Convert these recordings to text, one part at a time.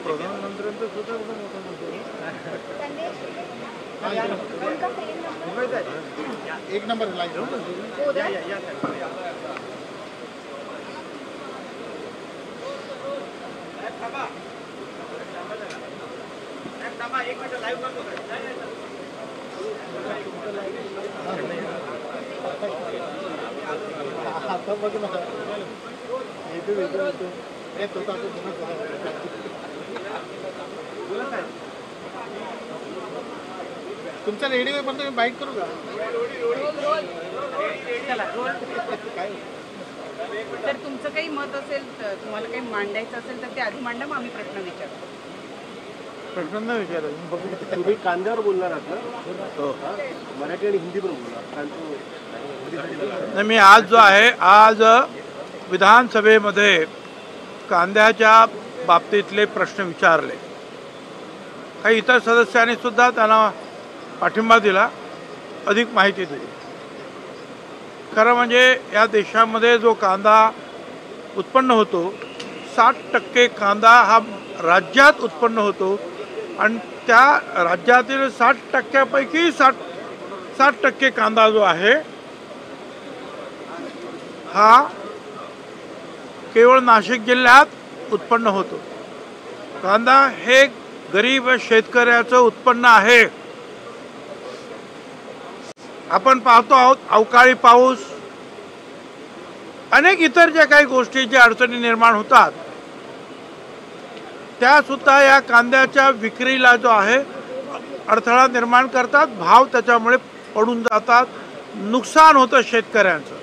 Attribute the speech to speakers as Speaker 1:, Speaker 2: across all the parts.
Speaker 1: प्रधानमंत्र्यांचं सुद्धा एवढं मोठं एक नंबर आता बघ ना तुमच्या रेडिओ पण तुम्ही बाईट करू का?
Speaker 2: तर तुमचं काही मत असेल तर तुम्हाला काही मांडायचं असेल तर ते आधी मांडा, मग आम्ही प्रश्न विचारतो.
Speaker 1: प्रश्न नाही विचारत.
Speaker 3: तुम्ही कांद्यावर बोलणार आहात ना? मराठी आणि हिंदी पण बोलणार.
Speaker 4: नाही, मी आज जो आहे आज विधानसभेमध्ये कांद्याच्या बाबतीतले प्रश्न विचारले. काही इतर सदस्यांनी सुद्धा त्यांना पाठिंबा दिला, अधिक माहिती दिली. खरं म्हणजे या देशामध्ये जो कांदा उत्पन्न होतो 60% कांदा हा राज्यात उत्पन्न होतो आणि त्या राज्यातील 60%पैकी 60% कांदा जो आहे हा केवळ नाशिक जिल्ह्यात उत्पन्न होतो. कांदा हे गरीब शेतकऱ्याचं उत्पन्न आहे. आपण पाहतो आहोत अवकाळी पाऊस, अनेक इतर ज्या काही गोष्टी ज्या अडचणी निर्माण होतात त्या सुद्धा या कांद्याच्या विक्रीला जो आहे अडथळा निर्माण करतात. भाव त्याच्यामुळे पडून जातात, नुकसान होतं शेतकऱ्यांचं.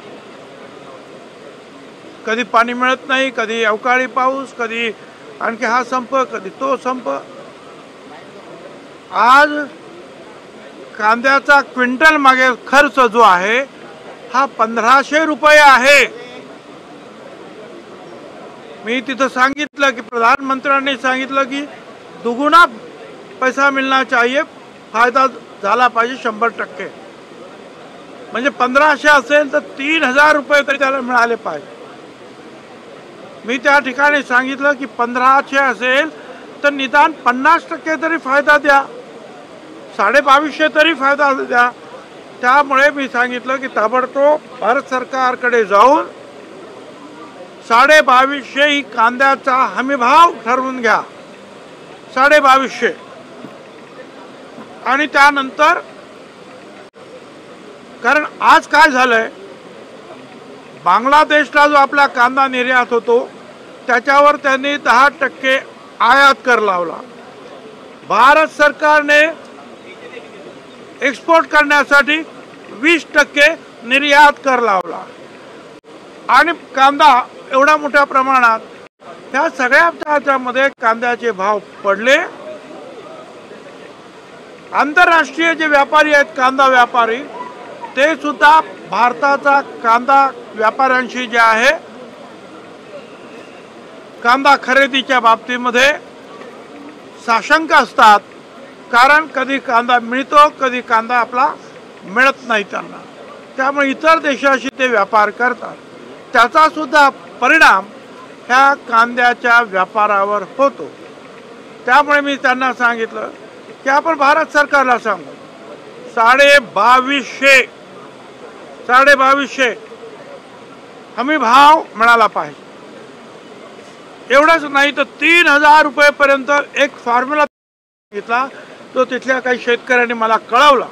Speaker 4: कधी पाणी मिळत नाही, कधी अवकाळी पाऊस, कधी आणखी हा संप, कधी तो संप. आज कांद्याचा क्विंटल मागे खर्च जो आहे हा 1500 रुपये आहे. मी तिथं सांगितलं की प्रधानमंत्र्यांनी सांगितलं की दुगुना पैसा मिलना चाहिए, फायदा झाला पाहिजे 100%. म्हणजे 1500 असेल तर 3000 रुपये तरी त्याला मिळाले पाहिजे. मी त्या ठिकाणी सांगितलं की 1500 असेल तर निदान 50% तरी फायदा द्या, 2250 तरी फायदा द्या. त्यामुळे मी सांगितलं की ताबडतोब भारत सरकारकडे जाऊन 2250 ही कांद्याचा हमीभाव ठरवून घ्या, 2250. आणि त्यानंतर कारण आज काय झालंय, बांगलादेशला जो आपला कांदा निर्यात होतो त्याच्यावर त्यांनी 10% आयात कर लावला. भारत सरकारने एक्सपोर्ट करण्यासाठी 20% निर्यात कर लावला आणि कांदा एवढ्या मोठ्या प्रमाणात त्या सगळ्यामध्ये कांद्याचे भाव पडले. आंतरराष्ट्रीय जे व्यापारी आहेत कांदा व्यापारी ते सुद्धा भारताचा कांदा व्यापाऱ्यांशी जे आहे कांदा खरेदीच्या बाबतीमध्ये साशंक असतात. कारण कधी कांदा मिळतो, कधी कांदा आपला मिळत नाही त्यांना. त्यामुळे इतर देशाशी ते व्यापार करतात. त्याचा सुद्धा परिणाम ह्या कांद्याच्या व्यापारावर होतो. त्यामुळे मी त्यांना सांगितलं की आपण भारत सरकारला सांगू 2250 हमी भाव मिळाला पाहिजे. एवढंच नाही तर 3000 रुपयेपर्यंत एक फॉर्म्युला घेतला, तो तिथल्या काही शेतकऱ्यांनी मला कळवला.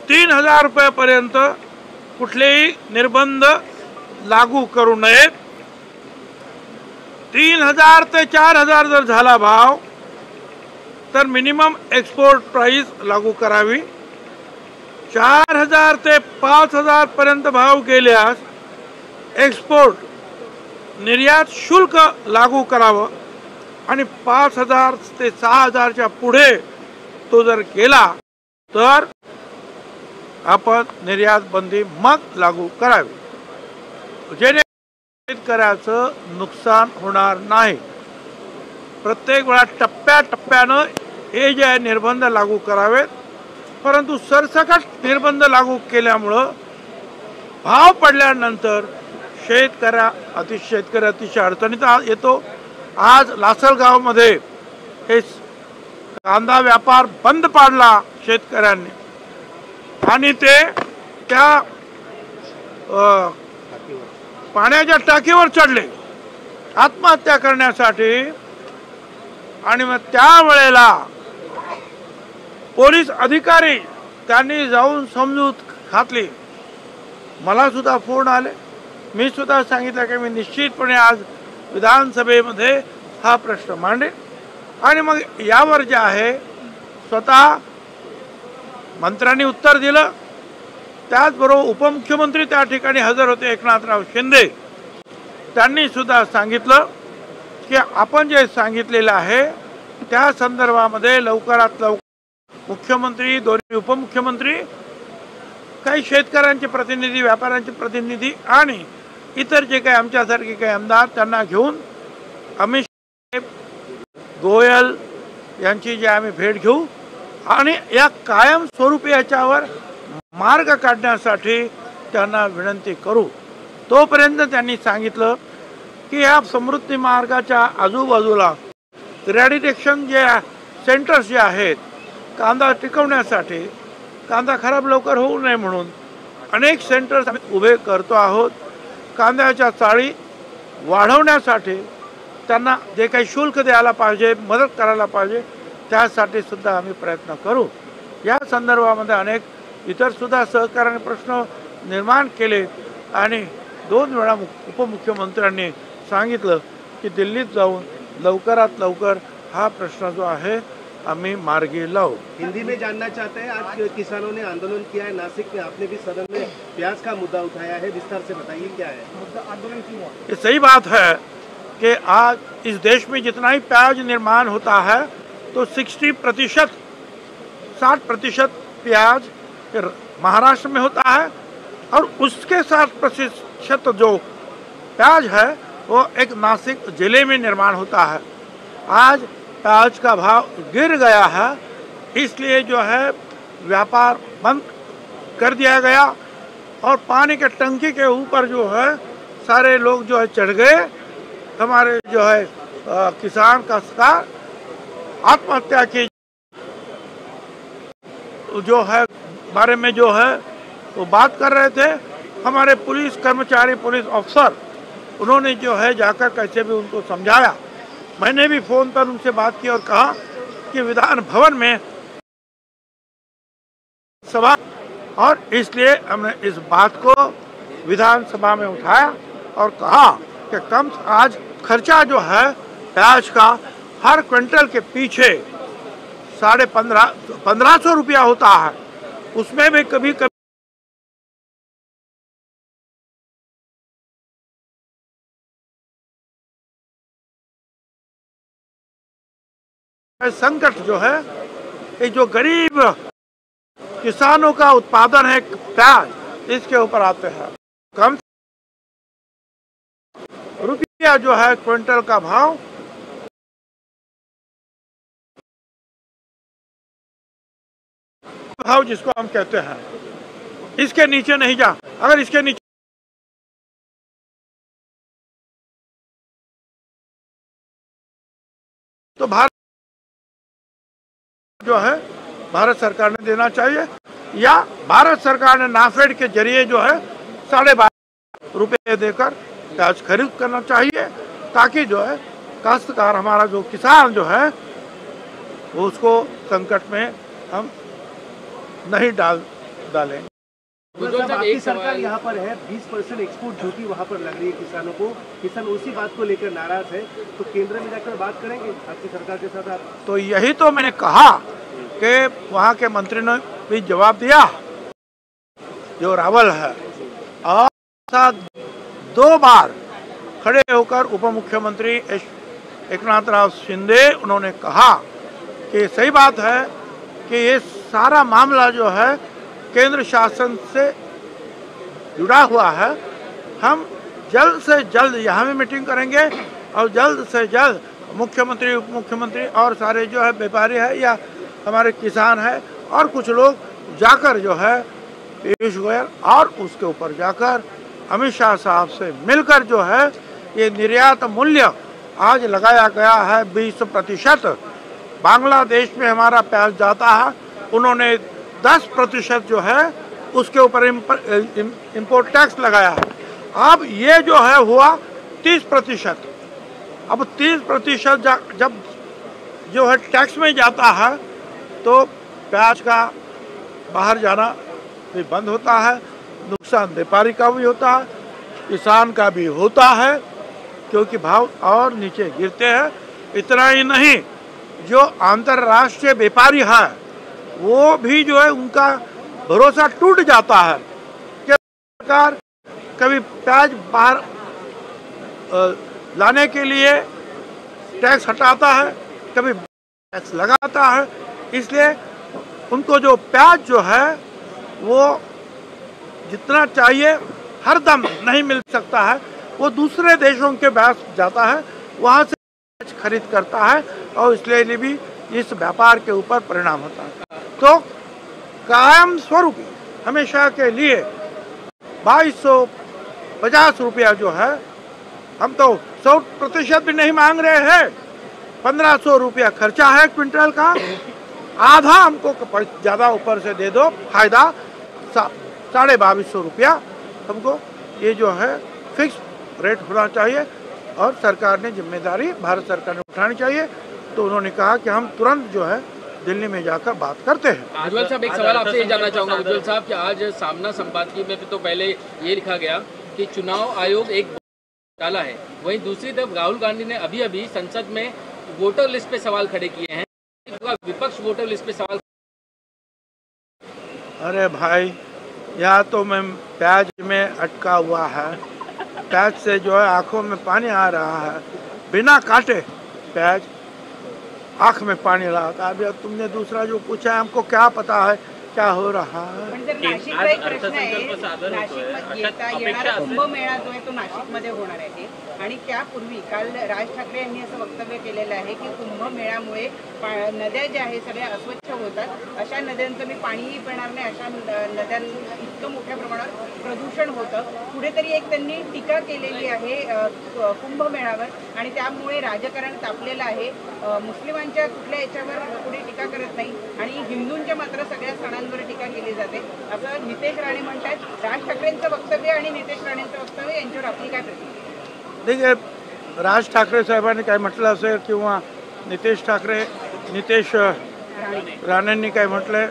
Speaker 4: 3000 रुपयेपर्यंत कुठलेही निर्बंध लागू करू नयेत. 3000 ते 4000 जर झाला भाव तर मिनिमम एक्सपोर्ट प्राइस लागू करावी. 4000 ते 5000 पर्यंत भाव गेल्यास एक्सपोर्ट निर्यात शुल्क लागू करावं आणि 5000 ते 6000च्या पुढे तो जर गेला तर आपण निर्यात बंदी मग लागू करावी, जेणे शेतकऱ्याचं नुकसान होणार नाही. प्रत्येक वेळा टप्प्याटप्प्यानं हे जे आहे निर्बंध लागू करावेत. परंतु सरसकट निर्बंध लागू केल्यामुळं भाव पडल्यानंतर शेतकरी अतिशय अडचणीत येतो. आज लासलगावमध्ये हे कांदा व्यापार बंद पाडला शेतकऱ्यांनी आणि ते त्या पाण्याच्या टाकीवर चढले आत्महत्या करण्यासाठी आणि मग त्यावेळेला पोलीस अधिकारी त्यांनी जाऊन समजूत घातली. मला सुद्धा फोन आले, मी सुद्धा सांगितलं की मी निश्चितपणे आज विधानसभेमध्ये हा प्रश्न मांडेन आणि मग यावर जे आहे स्वतः मंत्र्यांनी उत्तर दिलं. त्याचबरोबर उपमुख्यमंत्री त्या ठिकाणी हजर होते एकनाथराव शिंदे, त्यांनी सुद्धा सांगितलं की आपण जे सांगितलेलं आहे त्या संदर्भामध्ये लवकरात लवकर मुख्यमंत्री, दोन्ही उपमुख्यमंत्री, काही शेतकऱ्यांचे प्रतिनिधी, व्यापाऱ्यांचे प्रतिनिधी आणि इतर जे काही आमच्यासारखे काही आमदार त्यांना घेऊन अमित शहा, गोयल यांची जे आम्ही भेट घेऊ आणि या कायमस्वरूपी याच्यावर मार्ग काढण्यासाठी त्यांना विनंती करू. तोपर्यंत त्यांनी सांगितलं की या समृद्धी मार्गाच्या आजूबाजूला रॅडिटेक्शन जे सेंटर्स जे आहेत कांदा टिकवण्यासाठी, कांदा खराब लवकर होऊ नये म्हणून अनेक सेंटर्स आम्ही उभे करतो आहोत. कांद्याच्या चाळी वाढवण्यासाठी त्यांना जे काही शुल्क द्यायला पाहिजे, मदत करायला पाहिजे, त्यासाठी सुद्धा आम्ही प्रयत्न करू. या संदर्भामध्ये अनेक इतर सुद्धा सहकार्याने प्रश्न निर्माण केले आणि 2 वेळा उपमुख्यमंत्र्यांनी सांगितलं की दिल्लीत जाऊन लवकरात लवकर हा प्रश्न जो है हमें मार्गी लाओ.
Speaker 3: हिंदी में जानना चाहते हैं, आज किसानों ने आंदोलन किया है नासिक में, आपने भी सदन में प्याज का मुद्दा उठाया है, विस्तार से बताइए क्या है मुद्दा, आंदोलन क्यों हुआ?
Speaker 4: ये सही बात है कि आज इस देश में जितना ही प्याज निर्माण होता है तो 60% 60% प्याज महाराष्ट्र में होता है और उसके 60% जो प्याज है वो एक नासिक जिले में निर्माण होता है. आज प्याज का भाव गिर गया है, इसलिए जो है व्यापार बंद कर दिया गया और पानी के टंकी के ऊपर जो है सारे लोग जो है चढ़ गए. हमारे जो है किसान काश्तकार आत्महत्या की जो है बारे में जो है वो बात कर रहे थे. हमारे पुलिस कर्मचारी, पुलिस अफसर, उन्होंने जो है जाकर कैसे भी उनको समझाया. मैंने भी फोन पर उनसे बात की और कहा कि विधान भवन में सभा, और इसलिए हमने इस बात को विधानसभा में उठाया और कहा कि कम आज खर्चा जो है प्याज का हर क्विंटल के पीछे 1500 रुपया होता है. उसमें भी कभी कभी संकट जो है, ये जो गरीब किसानों का उत्पादन है प्याज, इसके ऊपर आते हैं. कम रुपया जो है क्विंटल का भाव जिसको हम कहते हैं, इसके नीचे नहीं जा. अगर इसके नीचे तो भारत जो है भारत सरकार ने देना चाहिए, या भारत सरकार ने नाफेड के जरिए जो है 12.5 रुपये देकर प्याज खरीद करना चाहिए, ताकि जो है काश्तकार, हमारा जो किसान जो है वो उसको संकट में हम नहीं डालें.
Speaker 3: आपकी सरकार यहाँ पर है, 20% एक्सपोर्ट ड्यूटी वहाँ पर लग रही है किसानों को, किसान उसी बात को लेकर नाराज है, तो केंद्र में जाकर बात करेंगे आपकी सरकार के साथ आप?
Speaker 4: तो यही तो मैंने कहा कि वहाँ के मंत्री ने भी जवाब दिया, जो रावल है, और साथ 2 बार खड़े होकर उप मुख्यमंत्री एकनाथराव शिंदे, उन्होंने कहा कि सही बात है कि ये सारा मामला जो है केंद्र शासन से जुड़ा हुआ है. हम जल्द से जल्द यहाँ में मीटिंग करेंगे और जल्द से जल्द मुख्यमंत्री, उप मुख्यमंत्री और सारे जो है व्यापारी है या हमारे किसान है और कुछ लोग जाकर जो है पीयूष गोयल और उसके ऊपर जाकर अमित शाह साहब से मिलकर जो है ये निर्यात मूल्य आज लगाया गया है 20%, बांग्लादेश में हमारा प्याज जाता है, उन्होंने 10% जो है उसके ऊपर इम्पोर्ट टैक्स लगाया है। अब ये जो है हुआ 30%। अब 30% जब जो है टैक्स में जाता है तो प्याज का बाहर जाना भी बंद होता है, नुकसान व्यापारी का भी होता है, किसान का भी होता है, क्योंकि भाव और नीचे गिरते हैं। इतना ही नहीं, जो अंतर्राष्ट्रीय व्यापारी है वो भी जो है उनका भरोसा टूट जाता है कि सरकार कभी प्याज बाहर लाने के लिए टैक्स हटाता है, कभी टैक्स लगाता है। इसलिए उनको जो प्याज जो है वो जितना चाहिए हर दम नहीं मिल सकता है, वो दूसरे देशों के पास जाता है, वहाँ से प्याज खरीद करता है और इसलिए भी इस व्यापार के ऊपर परिणाम होता है। तो कायम स्वरूप हमेशा के लिए 2250 रुपया जो है, हम तो 100% भी नहीं मांग रहे हैं, 1500 रुपया खर्चा है क्विंटल का, आधा हमको ज़्यादा ऊपर से दे दो, फायदा 2250 रुपया हमको ये जो है फिक्स रेट होना चाहिए और सरकार ने जिम्मेदारी भारत सरकार ने उठानी चाहिए। तो उन्होंने कहा कि हम तुरंत जो है दिल्ली में जाकर बात करते हैं।
Speaker 5: उज्ज्वल साहब, एक सवाल आपसे ये जानना चाहूँगा उज्ज्वल साहब कि आज सामना संपादकीय में तो पहले ये लिखा गया कि चुनाव आयोग एक डाला है, वहीं दूसरी तरफ राहुल गांधी ने अभी संसद में वोटर लिस्ट पे सवाल खड़े किए हैं, विपक्ष वोटर लिस्ट पे सवाल।
Speaker 4: अरे भाई, यहाँ तो मैं प्याज में अटका हुआ है, प्याज से जो है आंखों में पानी आ रहा है, बिना काटे प्याज आंख में पानी लगाता है। अभी तुमने दूसरा जो पूछा है, हमको क्या पता है क्या हो रहा है।
Speaker 2: पण जर नाशिकचा एक प्रश्न आहे, नाशिकमध्ये येणारा कुंभमेळा जो आहे तो नाशिकमध्ये होणार आहे आणि त्यापूर्वी काल राज ठाकरे यांनी असं वक्तव्य केलेलं आहे की कुंभमेळ्यामुळे नद्या ज्या आहेत सगळ्या अस्वच्छ होतात, अशा नद्यांचं मी पाणीही पिणार नाही, अशा नद्यांचं इतकं मोठ्या प्रमाणावर प्रदूषण होतं। कुठेतरी एक त्यांनी टीका केलेली आहे कुंभमेळ्यावर आणि त्यामुळे राजकारण तापलेलं आहे। मुस्लिमांच्या कुठल्या याच्यावर कुणी टीका करत नाही आणि हिंदूंच्या मात्र सगळ्या सणांवर टीका केली जाते, असं नितेश राणे म्हणतात। राज ठाकरेंचं वक्तव्य आणि नितेश राणेंचं वक्तव्य यांच्यावर आपली काय प्रतिक्रिया?
Speaker 4: देखिए, राज ठाकरे साहेबांनी काय म्हटलं असेल किंवा नितेश राणेंनी काय म्हटलंय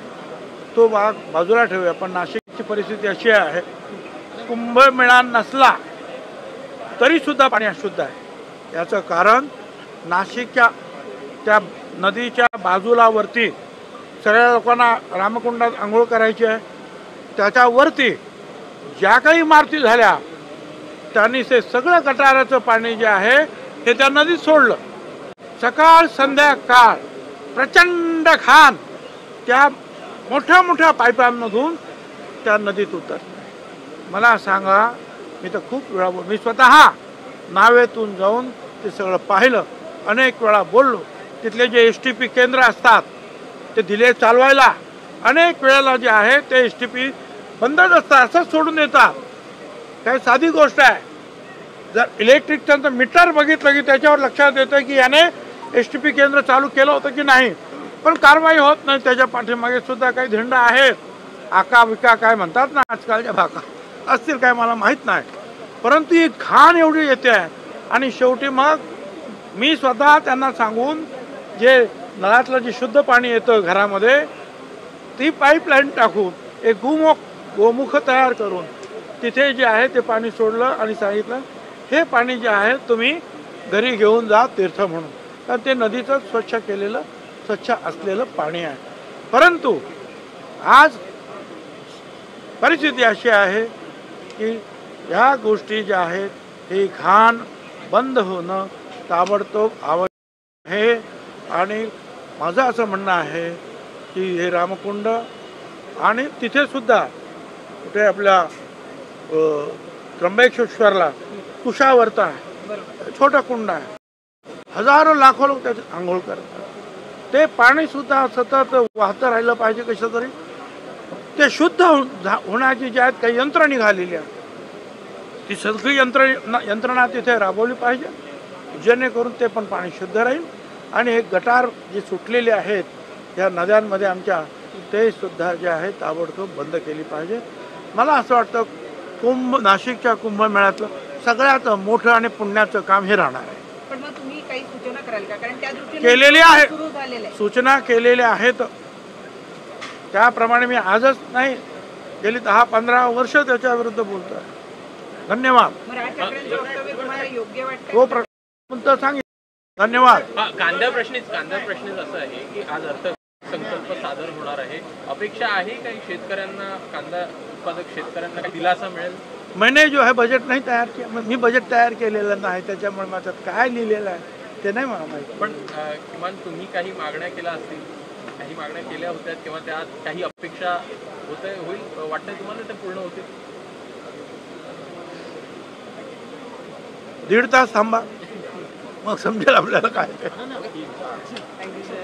Speaker 4: तो भाग बाजूला ठेवूया, पण नाशिकची परिस्थिती अशी आहे, कुंभमेळा नसला तरी सुद्धा पाणी अशुद्ध आहे। याचं कारण नाशिकच्या त्या नदीच्या बाजूला वरती सगळ्या लोकांना रामकुंडात आंघोळ करायची आहे, त्याच्यावरती ज्या काही इमारती झाल्या त्यांनी ते सगळं गटाराचं पाणी जे आहे ते त्या नदीत सोडलं। सकाळ संध्याकाळ प्रचंड घाण त्या मोठ्या मोठ्या पाईपांमधून त्या नदीत उतरते। मला सांगा, मी तर खूप वेळा मी स्वतः नावेतून जाऊन ते सगळं पाहिलं, अनेक वेळा बोललो। तिथले जे STP केंद्र असतात ते दिले चालवायला, अनेक वेळेला जे आहे ते STP बंदच असतात, असंच सोडून देतात। काही साधी गोष्ट आहे, जर इलेक्ट्रिकचं मीटर बघितलं की त्याच्यावर लक्षात येतं की याने STP केंद्र चालू केलं होतं की नाही, पण कारवाई होत नाही। त्याच्या पाठीमागे सुद्धा काही धिंड आहेत, आका विका काय म्हणतात ना आजकालच्या भाका असतील काय मला माहीत नाही, परंतु ही घाण एवढी येते आहे। आणि शेवटी मग मी स्वतः त्यांना सांगून जे नळातलं जे शुद्ध पाणी येतं घरामध्ये ती पाईपलाईन टाकून एक गोमुख तयार करून तिथे जे आहे ते पाणी सोडलं आणि सांगितलं हे पाणी जे आहे तुम्ही घरी घेऊन जा तीर्थ म्हणून, कारण ते नदीचं स्वच्छ केलेलं स्वच्छ असलेलं पाणी आहे। परंतु आज परिस्थिती अशी आहे की ह्या गोष्टी ज्या आहेत ही घाण बंद होणं ताबडतोब आवश्यक आहे। आणि माझं असं म्हणणं आहे की हे रामकुंड आणि तिथे सुद्धा कुठे आपल्या त्र्यंबकेश्वरला कुशावर्त आहे, छोटा कुंड आहे, हजारो लाखो लोक त्याच्यात आंघोळ करतात। ते पाणी सुद्धा सतत वाहतं राहिलं पाहिजे, कसं तरी ते शुद्ध होण्याची जी आहेत काही यंत्र निघालेली आहे, ती सगळी यंत्रणा तिथे राबवली पाहिजे, जेणेकरून ते पण पाणी शुद्ध राहील आणि हे गटार जे सुटलेले आहेत या नद्यांमध्ये आमच्या ते सुद्धा जे आहे ताबडतोब बंद केली पाहिजे. मला असं वाटतं नाशिकच्या कुंभमेळ्यातलं सगळ्यात मोठं आणि पुण्याचं काम हे राहणार आहे.
Speaker 2: पण मग तुम्ही काही सूचना कराल का? कारण त्या दृष्टीने
Speaker 4: केलेली आहे,
Speaker 2: सुरू झालेलं आहे.
Speaker 4: सूचना केलेल्या आहेत. त्याप्रमाणे मी आजच नाही, गेली 10-15 वर्ष त्याच्या विरुद्ध बोलतोय. धन्यवाद.
Speaker 2: मग राज ठाकरेंचं वक्तव्य तुम्हाला योग्य वाटतं?
Speaker 4: तो प्रश्न सांगितलं. धन्यवाद.
Speaker 5: कांदा प्रश्नीच असं आहे की आज अर्थसंकल्प सादर होणार आहे. अपेक्षा आहे काही शेतकऱ्यांना, कांदा उत्पादक शेतकऱ्यांना काही दिलासा मिळेल?
Speaker 4: मैंने जो है बजट नाही तयार किया. मी बजट तयार केलेलं नाही, त्याच्यामुळे माझ्यात काय लिहिलेलं आहे ते नाही मला माहिती.
Speaker 5: पण किमान तुम्ही काही मागण्या केल्या असतील, काही मागण्या केल्या होत्या किंवा त्यात काही अपेक्षा होईल वाटतंय तुम्हाला ते पूर्ण होतील?
Speaker 4: 1.5 तास थांबा, मग समजेल आपल्याला काय.
Speaker 2: Thank you sir.